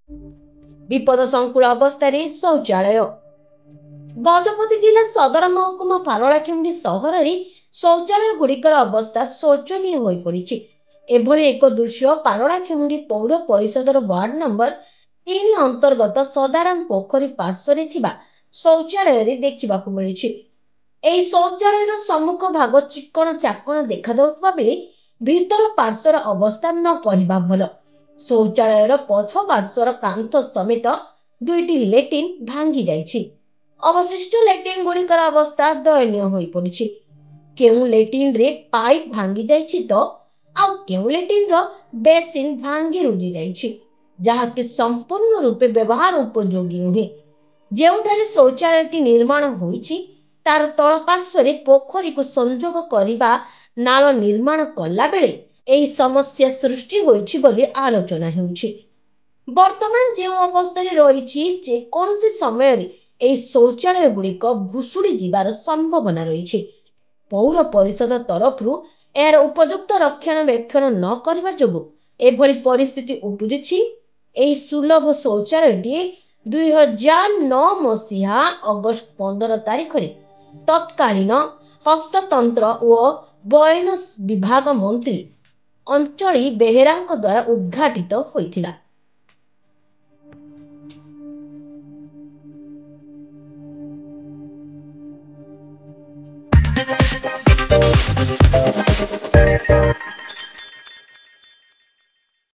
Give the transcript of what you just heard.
विपद संकुल अवस्था शौचालय गजपति जिला सदर महकुमा पारଳାଖେମୁଣ୍ଡି सहर में शौचालय गुड़िकर अवस्था शोचनीय हो पड़ी। एभली एक दृश्य पारଳାଖେମୁଣ୍ଡି पौर परिषदर वार्ड नंबर 3 अंतर्गत सदाराम पोखरी पार्श्व शौचालय देखा मिली। ଏହି ଶୌଚାଳୟର ସମ୍ମୁଖ ଭାଗ ଚିକ୍କଣ ଚାକଣ ଦେଖାଯାଉଥିବା ବେଳେ ଭିତର ପାର୍ଶ୍ୱର ଅବସ୍ଥା ନ କହିବା ଭଲ। ଶୌଚାଳୟର ପଛ ପାର୍ଶ୍ୱର କାନ୍ଥ ସମେତ 2ଟି ଲେଟ୍ରିନ୍ ଭାଙ୍ଗି ଯାଇଛି। ଅବଶିଷ୍ଟ ଲେଟ୍ରିନ୍ ଗୁଡ଼ିକର ଅବସ୍ଥା ଦୟନୀୟ ହୋଇପଡ଼ିଛି। କେଉଁ ଲେଟ୍ରିନ୍ରେ ପାଇପ୍ ଭାଙ୍ଗି ଯାଇଛି ତ ଆଉ କେଉଁ ଲେଟ୍ରିନ୍ର ବେସିନ୍ ଭାଙ୍ଗି ରୁଜି ଯାଇଛି, ଯାହାକି ସମ୍ପୂର୍ଣ୍ଣ ରୂପେ ବ୍ୟବହାର ଉପଯୋଗୀ ନୁହେଁ। ଯେଉଁଠାରେ ଶୌଚାଳୟଟି ନିର୍ମାଣ ହୋଇଛି ତାର ତଳ ପାର୍ଶ୍ୱରେ ପୋଖରୀକୁ ସଂଯୋଗ କରିବା ନାଳ ନିର୍ମାଣ କଲା ବେଳେ ଏହି ସମସ୍ୟା ସୃଷ୍ଟି ହୋଇଛି ବୋଲି ଆଲୋଚନା ହେଉଛି। ବର୍ତ୍ତମାନ ଯେଉଁ ଅବସ୍ଥାରେ ରହିଛି, ଯେକୌଣସି ସମୟରେ ଏହି ଶୌଚାଳୟ ଗୁଡ଼ିକ ଭୁଶୁଡ଼ି ଯିବାର ସମ୍ଭାବନା ରହିଛି। ପୌର ପରିଷଦ ତରଫରୁ ଏହାର ଉପଯୁକ୍ତ ରକ୍ଷଣାବେକ୍ଷଣ ନ କରିବା ଯୋଗୁଁ ଏଭଳି ପରିସ୍ଥିତି ଉପୁଜିଛି। ଏହି ସୁଲଭ ଶୌଚାଳୟଟି 2009 ମସିହା ଅଗଷ୍ଟ 15 ତାରିଖରେ ତତ୍କାଳୀନ ହସ୍ତତନ୍ତ୍ର ଓ ବୟନ ବିଭାଗ ମନ୍ତ୍ରୀ ଅଞ୍ଚଳି ବେହେରାଙ୍କ ଦ୍ୱାରା ଉଦ୍ଘାଟିତ ହୋଇଥିଲା।